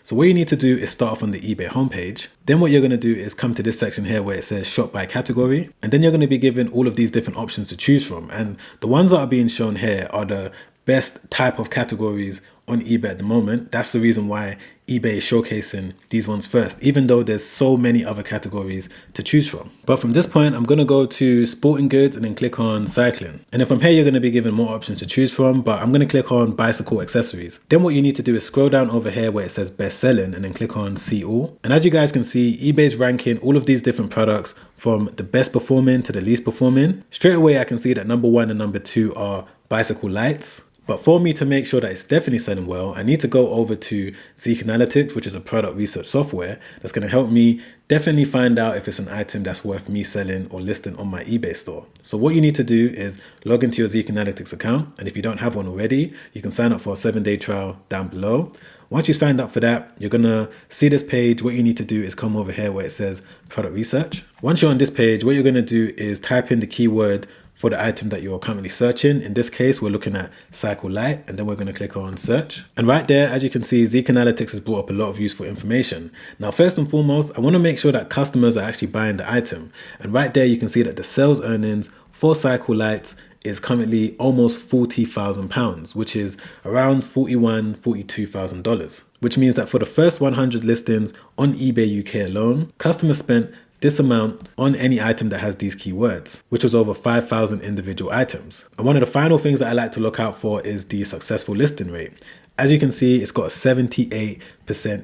So what you need to do is start off on the eBay homepage. Then what you're going to do is come to this section here where it says shop by category. And then you're going to be given all of these different options to choose from. And the ones that are being shown here are the best type of categories on eBay at the moment. That's the reason why eBay is showcasing these ones first, even though there's so many other categories to choose from. But from this point, I'm going to go to sporting goods and then click on cycling. And then from here, you're going to be given more options to choose from, but I'm going to click on bicycle accessories. Then what you need to do is scroll down over here where it says best selling and then click on see all. And as you guys can see, eBay's ranking all of these different products from the best performing to the least performing. Straight away, I can see that number 1 and number 2 are bicycle lights. But for me to make sure that it's definitely selling well, I need to go over to Zik Analytics, which is a product research software that's going to help me definitely find out if it's an item that's worth me selling or listing on my eBay store. So what you need to do is log into your Zik Analytics account. And if you don't have one already, you can sign up for a 7-day trial down below. Once you've signed up for that, you're going to see this page. What you need to do is come over here where it says product research. Once you're on this page, what you're going to do is type in the keyword for the item that you're currently searching. In this case, we're looking at cycle light, and then we're going to click on search. And right there, as you can see, Zik Analytics has brought up a lot of useful information. Now, first and foremost, I want to make sure that customers are actually buying the item. And right there, you can see that the sales earnings for cycle lights is currently almost £40,000, which is around $42,000, which means that for the first 100 listings on eBay UK alone, customers spent this amount on any item that has these keywords, which was over 5,000 individual items. And one of the final things that I like to look out for is the successful listing rate. As you can see, it's got a 78%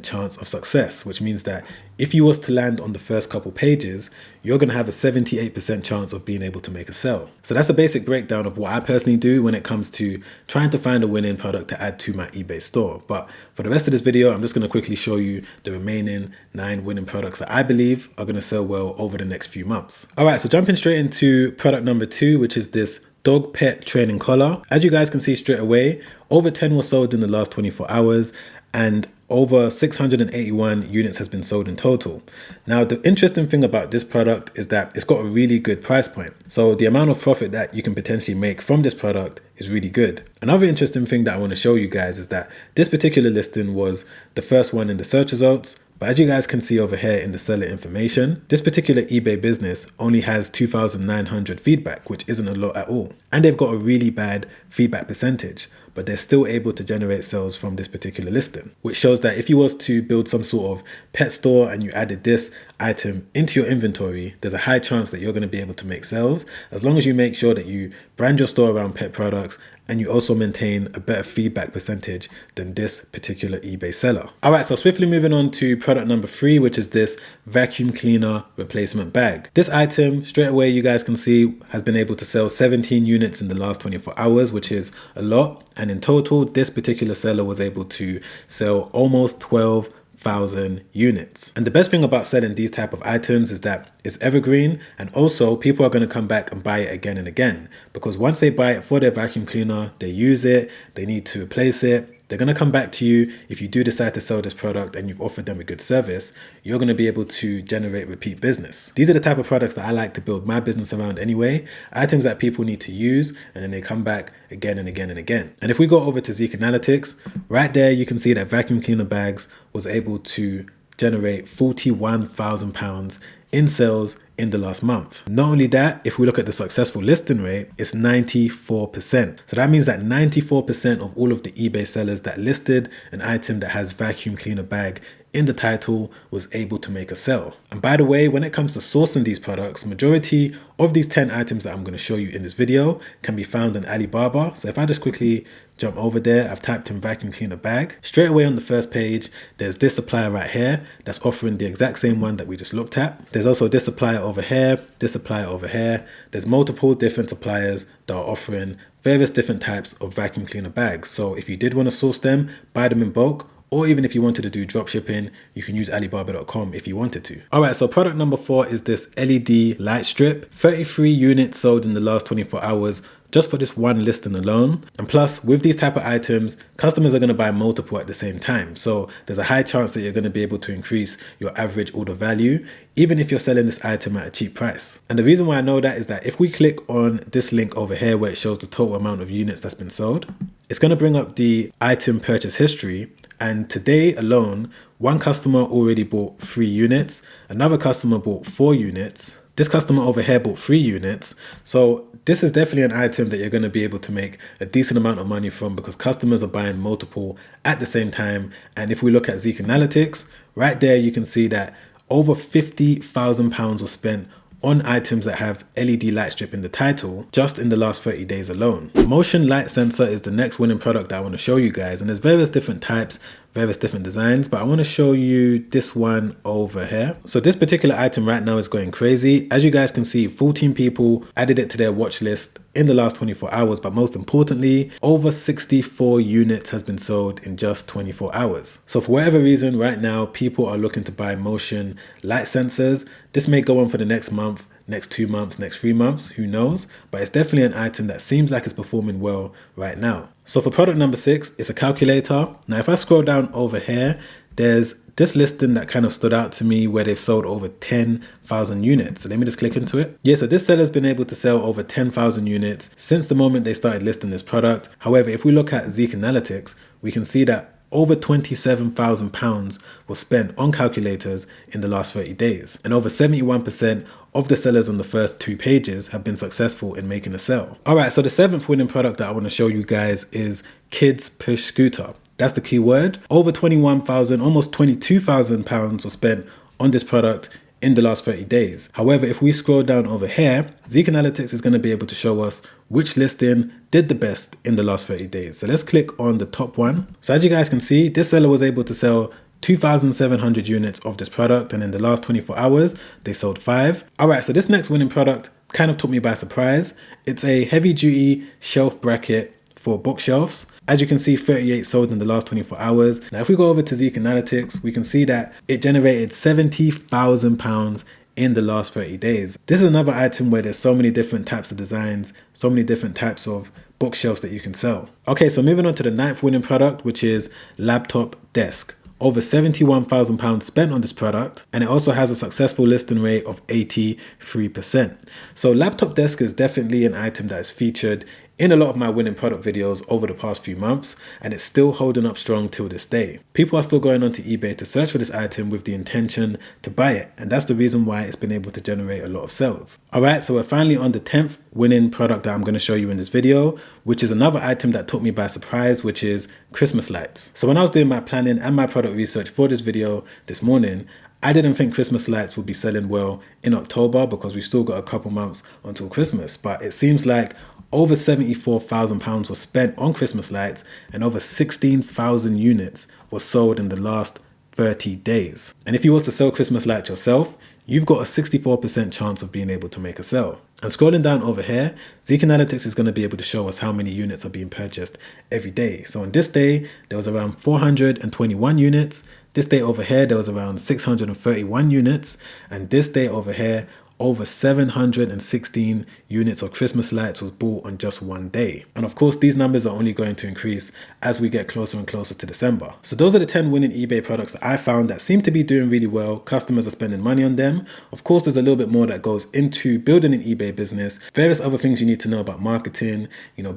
chance of success, which means that if you was to land on the first couple pages, you're going to have a 78% chance of being able to make a sale. So that's a basic breakdown of what I personally do when it comes to trying to find a winning product to add to my eBay store. But for the rest of this video, I'm just going to quickly show you the remaining 9 winning products that I believe are going to sell well over the next few months. All right, so jumping straight into product number 2, which is this dog pet training collar. As you guys can see straight away, over 10 were sold in the last 24 hours and over 681 units has been sold in total. Now, the interesting thing about this product is that it's got a really good price point. So the amount of profit that you can potentially make from this product is really good. Another interesting thing that I want to show you guys is that this particular listing was the first one in the search results. But as you guys can see over here in the seller information, this particular eBay business only has 2,900 feedback, which isn't a lot at all. And they've got a really bad feedback percentage, but they're still able to generate sales from this particular listing, which shows that if you was to build some sort of pet store and you added this item into your inventory, there's a high chance that you're going to be able to make sales, as long as you make sure that you brand your store around pet products and you also maintain a better feedback percentage than this particular eBay seller. All right, so swiftly moving on to product number 3, which is this vacuum cleaner replacement bag. This item, straight away, you guys can see, has been able to sell 17 units in the last 24 hours, which is a lot. And in total, this particular seller was able to sell almost 12,000 units. And the best thing about selling these type of items is that it's evergreen, and also people are going to come back and buy it again and again, because once they buy it for their vacuum cleaner, they use it, they need to replace it, they're going to come back to you. If you do decide to sell this product and you've offered them a good service, you're going to be able to generate repeat business. These are the type of products that I like to build my business around anyway, items that people need to use and then they come back again and again and again. And if we go over to Zik Analytics, right there you can see that vacuum cleaner bags was able to generate £41,000 in sales in the last month. Not only that, if we look at the successful listing rate, it's 94%. So that means that 94% of all of the eBay sellers that listed an item that has vacuum cleaner bag in the title was able to make a sale. And by the way, when it comes to sourcing these products, majority of these 10 items that I'm going to show you in this video can be found on Alibaba. So if I just quickly jump over there, I've typed in vacuum cleaner bag. Straight away on the first page, there's this supplier right here that's offering the exact same one that we just looked at. There's also this supplier over here, this supplier over here. There's multiple different suppliers that are offering various different types of vacuum cleaner bags. So if you did want to source them, buy them in bulk, or even if you wanted to do drop shipping, you can use Alibaba.com if you wanted to. All right, so product number 4 is this LED light strip. 33 units sold in the last 24 hours just for this one listing alone. And plus, with these type of items, customers are going to buy multiple at the same time. So there's a high chance that you're going to be able to increase your average order value, even if you're selling this item at a cheap price. And the reason why I know that is that if we click on this link over here where it shows the total amount of units that's been sold, it's going to bring up the item purchase history. And today alone, one customer already bought 3 units, another customer bought 4 units, this customer over here bought 3 units. So this is definitely an item that you're going to be able to make a decent amount of money from, because customers are buying multiple at the same time. And if we look at Zik Analytics, right there you can see that over £50,000 was spent on items that have LED light strip in the title just in the last 30 days alone. Motion light sensor is the next winning product that I want to show you guys, and there's various different types, various different designs, but I want to show you this one over here. So this particular item right now is going crazy. As you guys can see, 14 people added it to their watch list in the last 24 hours, but most importantly, over 64 units has been sold in just 24 hours. So for whatever reason, right now, people are looking to buy motion light sensors. This may go on for the next month, next 2 months, next 3 months, who knows? But it's definitely an item that seems like it's performing well right now. So for product number 6, it's a calculator. Now, if I scroll down over here, there's this listing that kind of stood out to me where they've sold over 10,000 units. So let me just click into it. Yeah, so this seller's been able to sell over 10,000 units since the moment they started listing this product. However, if we look at Zik Analytics, we can see that over £27,000 was spent on calculators in the last 30 days. And over 71% of the sellers on the first 2 pages have been successful in making a sale. All right, so the 7th winning product that I want to show you guys is kids push scooter. That's the key word. Over 21,000, almost £22,000 was spent on this product in the last 30 days. However, if we scroll down over here, Zik Analytics is going to be able to show us which listing did the best in the last 30 days. So let's click on the top one. So as you guys can see, this seller was able to sell 2,700 units of this product, and in the last 24 hours, they sold 5. All right, so this next winning product kind of took me by surprise. It's a heavy duty shelf bracket for bookshelves. As you can see, 38 sold in the last 24 hours. Now, if we go over to Zik Analytics, we can see that it generated £70,000 in the last 30 days. This is another item where there's so many different types of designs, so many different types of bookshelves that you can sell. Okay, so moving on to the 9th winning product, which is laptop desk. Over £71,000 spent on this product, and it also has a successful listing rate of 83%. So laptop desk is definitely an item that is featured in a lot of my winning product videos over the past few months, and it's still holding up strong till this day. People are still going onto eBay to search for this item with the intention to buy it, and that's the reason why it's been able to generate a lot of sales. Alright, so we're finally on the 10th winning product that I'm going to show you in this video, which is another item that took me by surprise, which is Christmas lights. So when I was doing my planning and my product research for this video this morning, I didn't think Christmas lights would be selling well in October because we've still got a couple months until Christmas, but it seems like over £74,000 was spent on Christmas lights, and over 16,000 units were sold in the last 30 days. And if you was to sell Christmas lights yourself, you've got a 64% chance of being able to make a sale. And scrolling down over here, Zik Analytics is going to be able to show us how many units are being purchased every day. So on this day, there was around 421 units. This day over here, there was around 631 units. And this day over here, over 716 units of Christmas lights was bought on just one day. And of course, these numbers are only going to increase as we get closer and closer to December. So those are the 10 winning eBay products that I found that seem to be doing really well. Customers are spending money on them. Of course, there's a little bit more that goes into building an eBay business, various other things you need to know about marketing,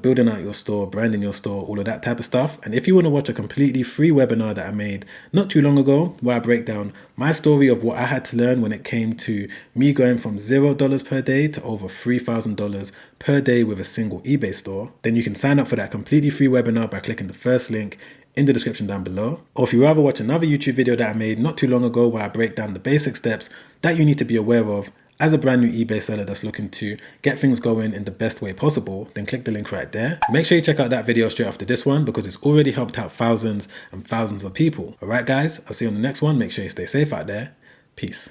building out your store, branding your store, all of that type of stuff. And if you want to watch a completely free webinar that I made not too long ago, where I break down my story of what I had to learn when it came to me going from $0 per day to over $3,000 per day with a single eBay store, then you can sign up for that completely free webinar by clicking the first link in the description down below. Or if you rather watch another YouTube video that I made not too long ago where I break down the basic steps that you need to be aware of as a brand new eBay seller that's looking to get things going in the best way possible, then click the link right there. Make sure you check out that video straight after this one because it's already helped out thousands and thousands of people. All right, guys, I'll see you on the next one. Make sure you stay safe out there. Peace.